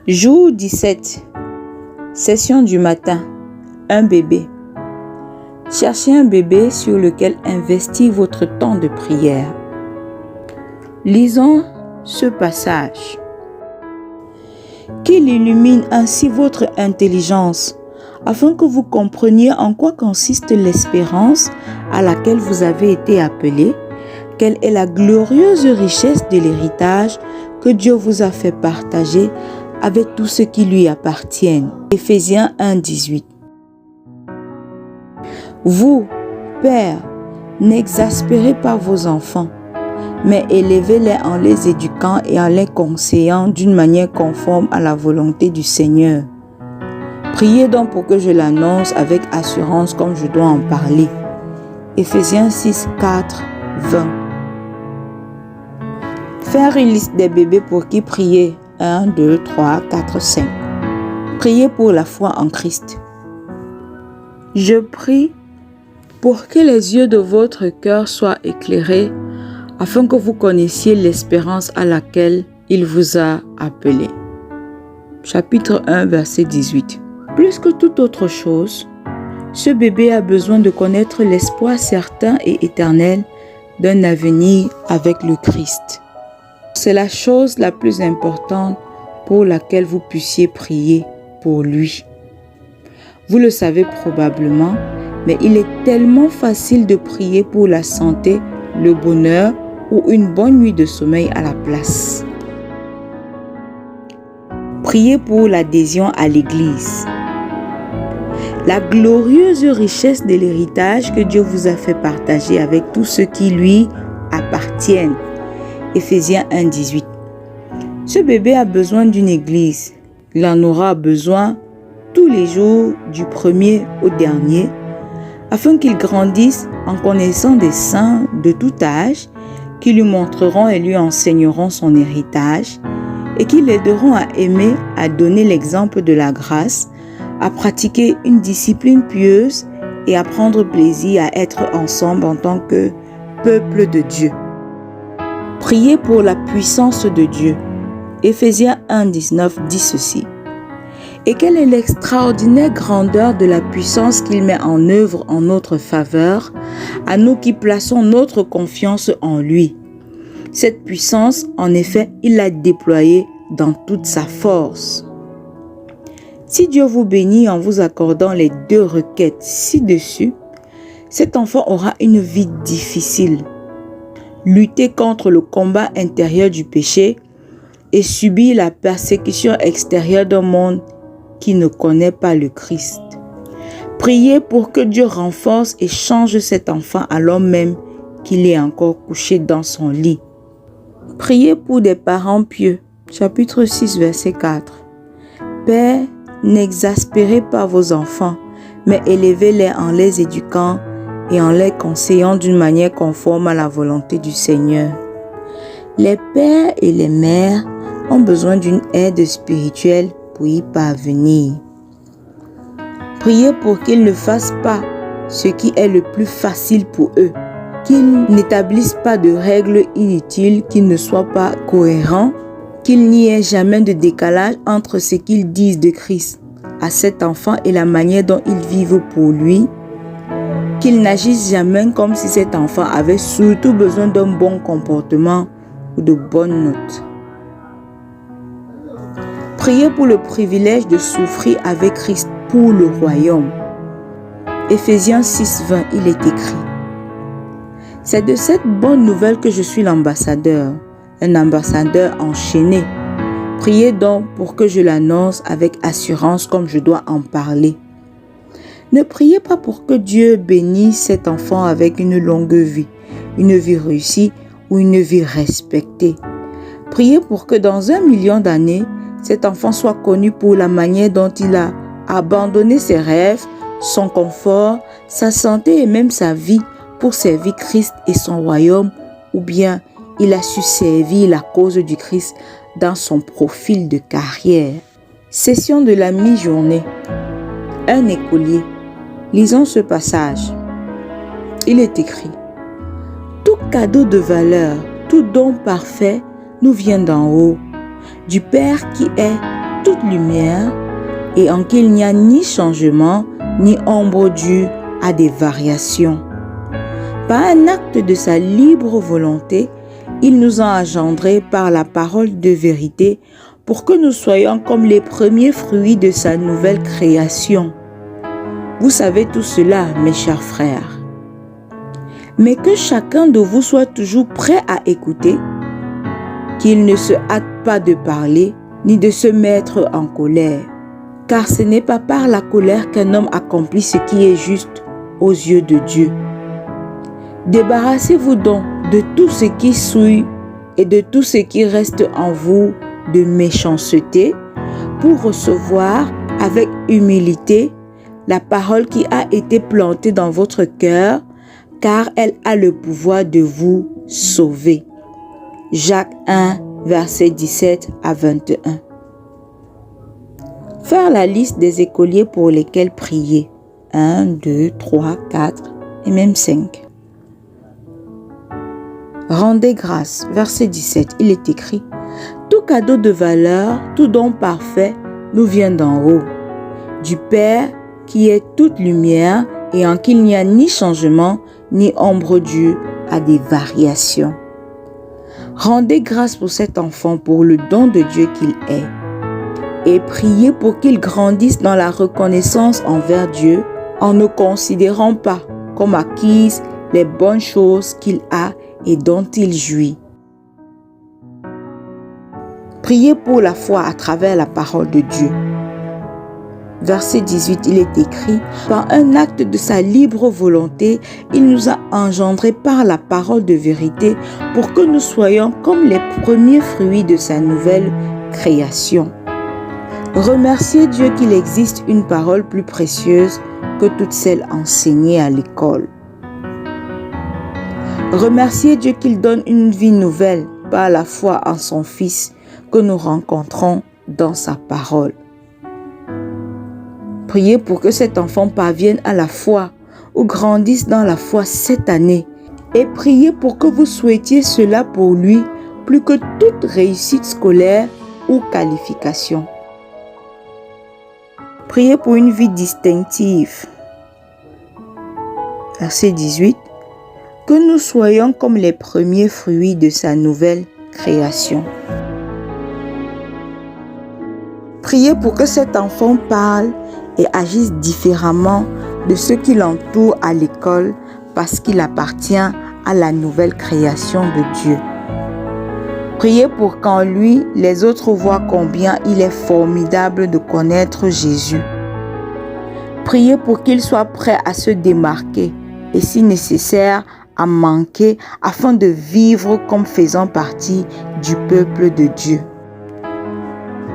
Jour 17. Session du matin. Un bébé. Cherchez un bébé sur lequel investir votre temps de prière. Lisons ce passage. Qu'il illumine ainsi votre intelligence, afin que vous compreniez en quoi consiste l'espérance à laquelle vous avez été appelés, quelle est la glorieuse richesse de l'héritage que Dieu vous a fait partager avec tout ce qui lui appartient. Éphésiens 1:18. Vous, pères, n'exaspérez pas vos enfants, mais élevez-les en les éduquant et en les conseillant d'une manière conforme à la volonté du Seigneur. Priez donc pour que je l'annonce avec assurance comme je dois en parler. Éphésiens 6:4-20. Faire une liste des bébés pour qui prier. 1, 2, 3, 4, 5. Priez pour la foi en Christ. Je prie pour que les yeux de votre cœur soient éclairés afin que vous connaissiez l'espérance à laquelle il vous a appelé. Chapitre 1, verset 18. Plus que toute autre chose, ce bébé a besoin de connaître l'espoir certain et éternel d'un avenir avec le Christ. C'est la chose la plus importante pour laquelle vous puissiez prier pour lui. Vous le savez probablement, mais il est tellement facile de prier pour la santé, le bonheur ou une bonne nuit de sommeil à la place. Priez pour l'adhésion à l'Église. La glorieuse richesse de l'héritage que Dieu vous a fait partager avec tous ceux qui lui appartiennent. Éphésiens 1:18. Ce bébé a besoin d'une église. Il en aura besoin tous les jours du premier au dernier, afin qu'il grandisse en connaissant des saints de tout âge qui lui montreront et lui enseigneront son héritage et qui l'aideront à aimer, à donner l'exemple de la grâce, à pratiquer une discipline pieuse et à prendre plaisir à être ensemble en tant que peuple de Dieu. Priez pour la puissance de Dieu. Éphésiens 1:19 dit ceci. Et quelle est l'extraordinaire grandeur de la puissance qu'il met en œuvre en notre faveur, à nous qui plaçons notre confiance en lui. Cette puissance, en effet, il l'a déployée dans toute sa force. Si Dieu vous bénit en vous accordant les deux requêtes ci-dessus, cet enfant aura une vie difficile. Lutter contre le combat intérieur du péché et subir la persécution extérieure d'un monde qui ne connaît pas le Christ. Priez pour que Dieu renforce et change cet enfant alors même qu'il est encore couché dans son lit. Priez pour des parents pieux. Chapitre 6, verset 4. Père, n'exaspérez pas vos enfants, mais élevez-les en les éduquant et en les conseillant d'une manière conforme à la volonté du Seigneur. Les pères et les mères ont besoin d'une aide spirituelle pour y parvenir. Priez pour qu'ils ne fassent pas ce qui est le plus facile pour eux, qu'ils n'établissent pas de règles inutiles, qu'ils ne soient pas cohérents, qu'il n'y ait jamais de décalage entre ce qu'ils disent de Christ à cet enfant et la manière dont ils vivent pour lui, qu'ils n'agissent jamais comme si cet enfant avait surtout besoin d'un bon comportement ou de bonnes notes. Priez pour le privilège de souffrir avec Christ pour le royaume. Éphésiens 6:20, il est écrit. C'est de cette bonne nouvelle que je suis l'ambassadeur, un ambassadeur enchaîné. Priez donc pour que je l'annonce avec assurance comme je dois en parler. Ne priez pas pour que Dieu bénisse cet enfant avec une longue vie, une vie réussie ou une vie respectée. Priez pour que dans 1 million d'années, cet enfant soit connu pour la manière dont il a abandonné ses rêves, son confort, sa santé et même sa vie pour servir Christ et son royaume, ou bien il a su servir la cause du Christ dans son profil de carrière. Session de la mi-journée. Un écolier. Lisons ce passage. Il est écrit. Tout cadeau de valeur, tout don parfait nous vient d'en haut, du Père qui est toute lumière et en qui il n'y a ni changement ni ombre due à des variations. Par un acte de sa libre volonté, il nous a engendrés par la parole de vérité pour que nous soyons comme les premiers fruits de sa nouvelle création. Vous savez tout cela, mes chers frères. Mais que chacun de vous soit toujours prêt à écouter, qu'il ne se hâte pas de parler, ni de se mettre en colère. Car ce n'est pas par la colère qu'un homme accomplit ce qui est juste aux yeux de Dieu. Débarrassez-vous donc de tout ce qui souille et de tout ce qui reste en vous de méchanceté pour recevoir avec humilité la parole qui a été plantée dans votre cœur, car elle a le pouvoir de vous sauver. Jacques 1, versets 17 à 21. Faire la liste des écoliers pour lesquels prier. 1, 2, 3, 4 et même 5. Rendez grâce. Verset 17, il est écrit: tout cadeau de valeur, tout don parfait nous vient d'en haut, du Père qui est toute lumière et en qui il n'y a ni changement ni ombre due à des variations. Rendez grâce pour cet enfant, pour le don de Dieu qu'il est, et priez pour qu'il grandisse dans la reconnaissance envers Dieu en ne considérant pas comme acquises les bonnes choses qu'il a et dont il jouit. Priez pour la foi à travers la parole de Dieu. Verset 18, il est écrit: par un acte de sa libre volonté, il nous a engendrés par la parole de vérité pour que nous soyons comme les premiers fruits de sa nouvelle création. Remerciez Dieu qu'il existe une parole plus précieuse que toutes celles enseignées à l'école. Remerciez Dieu qu'il donne une vie nouvelle par la foi en son Fils que nous rencontrons dans sa parole. Priez pour que cet enfant parvienne à la foi ou grandisse dans la foi cette année. Et priez pour que vous souhaitiez cela pour lui plus que toute réussite scolaire ou qualification. Priez pour une vie distinctive. Verset 18. Que nous soyons comme les premiers fruits de sa nouvelle création. Priez pour que cet enfant parle et agisse différemment de ceux qui l'entourent à l'école parce qu'il appartient à la nouvelle création de Dieu. Priez pour qu'en lui, les autres voient combien il est formidable de connaître Jésus. Priez pour qu'il soit prêt à se démarquer et si nécessaire à manquer afin de vivre comme faisant partie du peuple de Dieu.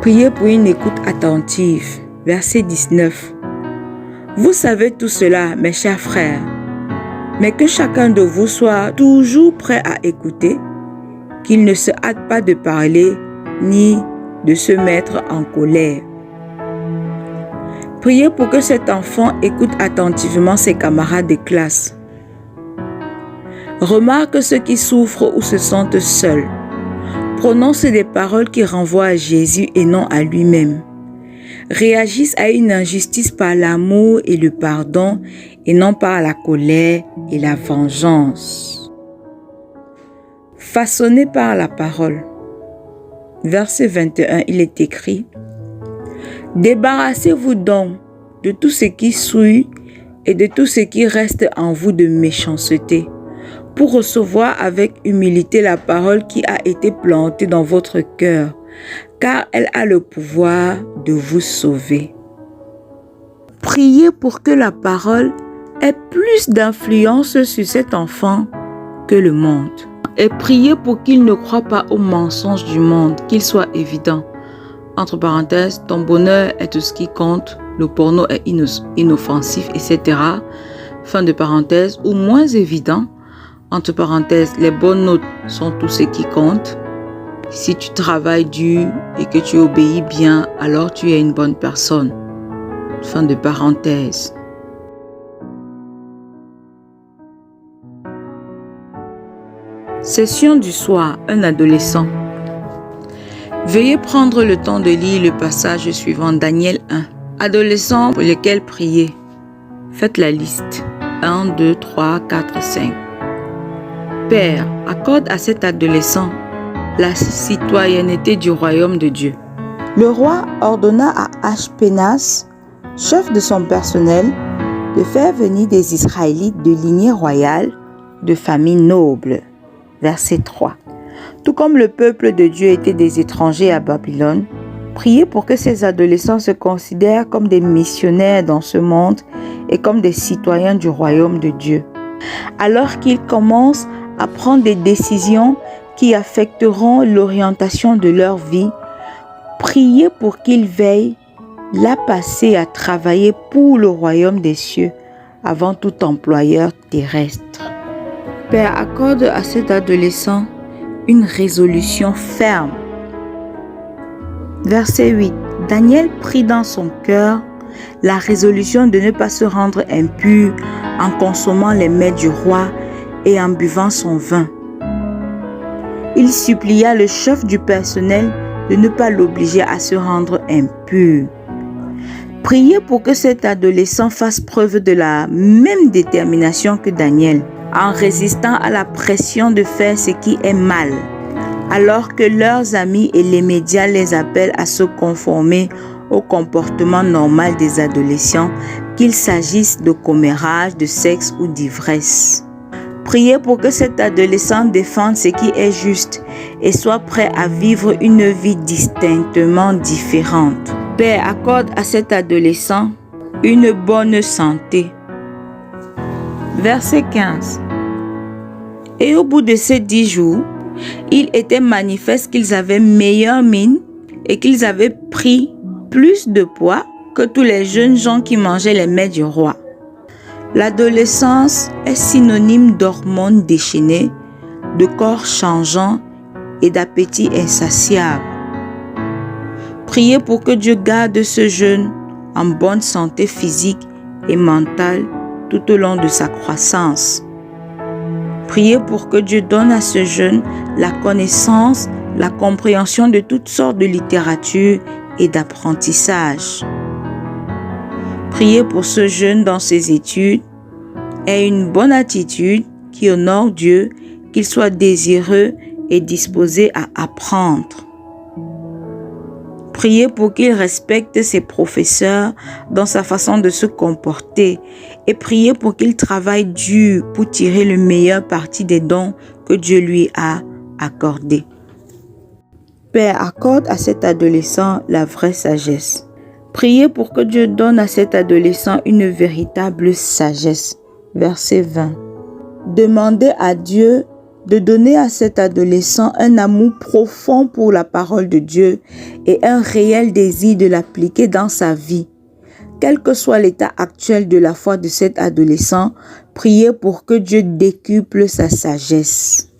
Priez pour une écoute attentive. Verset 19. Vous savez tout cela, mes chers frères, mais que chacun de vous soit toujours prêt à écouter, qu'il ne se hâte pas de parler ni de se mettre en colère. Priez pour que cet enfant écoute attentivement ses camarades de classe. Remarque ceux qui souffrent ou se sentent seuls. Prononce des paroles qui renvoient à Jésus et non à lui-même. Réagissent à une injustice par l'amour et le pardon et non par la colère et la vengeance. Façonnés par la parole. Verset 21, il est écrit: débarrassez-vous donc de tout ce qui souille et de tout ce qui reste en vous de méchanceté, pour recevoir avec humilité la parole qui a été plantée dans votre cœur, car elle a le pouvoir de vous sauver. Priez pour que la parole ait plus d'influence sur cet enfant que le monde. Et priez pour qu'il ne croie pas aux mensonges du monde, qu'il soit évident. Entre parenthèses, ton bonheur est tout ce qui compte, le porno est inoffensif, etc. Fin de parenthèse, ou moins évident. Entre parenthèses, les bonnes notes sont tout ce qui compte. Si tu travailles dur et que tu obéis bien, alors tu es une bonne personne. Fin de parenthèse. Session du soir, un adolescent. Veuillez prendre le temps de lire le passage suivant, Daniel 1. Adolescents pour lesquels prier. Faites la liste. 1, 2, 3, 4, 5. Père, accorde à cet adolescent la citoyenneté du royaume de Dieu. Le roi ordonna à Ashpénas, chef de son personnel, de faire venir des Israélites de lignée royale, de famille noble. Verset 3. Tout comme le peuple de Dieu était des étrangers à Babylone, priez pour que ces adolescents se considèrent comme des missionnaires dans ce monde et comme des citoyens du royaume de Dieu. Alors qu'ils commencent à prendre des décisions qui affecteront l'orientation de leur vie, priez pour qu'ils veillent la passer à travailler pour le royaume des cieux avant tout employeur terrestre. Père, accorde à cet adolescent une résolution ferme. Verset 8. Daniel prit dans son cœur la résolution de ne pas se rendre impur en consommant les mets du roi et en buvant son vin. Il supplia le chef du personnel de ne pas l'obliger à se rendre impur. Priez pour que cet adolescent fasse preuve de la même détermination que Daniel, en résistant à la pression de faire ce qui est mal, alors que leurs amis et les médias les appellent à se conformer au comportement normal des adolescents, qu'il s'agisse de commérage, de sexe ou d'ivresse. Priez pour que cet adolescent défende ce qui est juste et soit prêt à vivre une vie distinctement différente. Père, accorde à cet adolescent une bonne santé. Verset 15. Et au bout de ces 10 jours, il était manifeste qu'ils avaient meilleure mine et qu'ils avaient pris plus de poids que tous les jeunes gens qui mangeaient les mets du roi. L'adolescence est synonyme d'hormones déchaînées, de corps changeants et d'appétit insatiable. Priez pour que Dieu garde ce jeune en bonne santé physique et mentale tout au long de sa croissance. Priez pour que Dieu donne à ce jeune la connaissance, la compréhension de toutes sortes de littérature et d'apprentissage. Priez pour ce jeune dans ses études, ait une bonne attitude qui honore Dieu, qu'il soit désireux et disposé à apprendre. Priez pour qu'il respecte ses professeurs dans sa façon de se comporter et priez pour qu'il travaille dur pour tirer le meilleur parti des dons que Dieu lui a accordés. Père, accorde à cet adolescent la vraie sagesse. Priez pour que Dieu donne à cet adolescent une véritable sagesse. Verset 20. Demandez à Dieu de donner à cet adolescent un amour profond pour la parole de Dieu et un réel désir de l'appliquer dans sa vie. Quel que soit l'état actuel de la foi de cet adolescent, priez pour que Dieu décuple sa sagesse.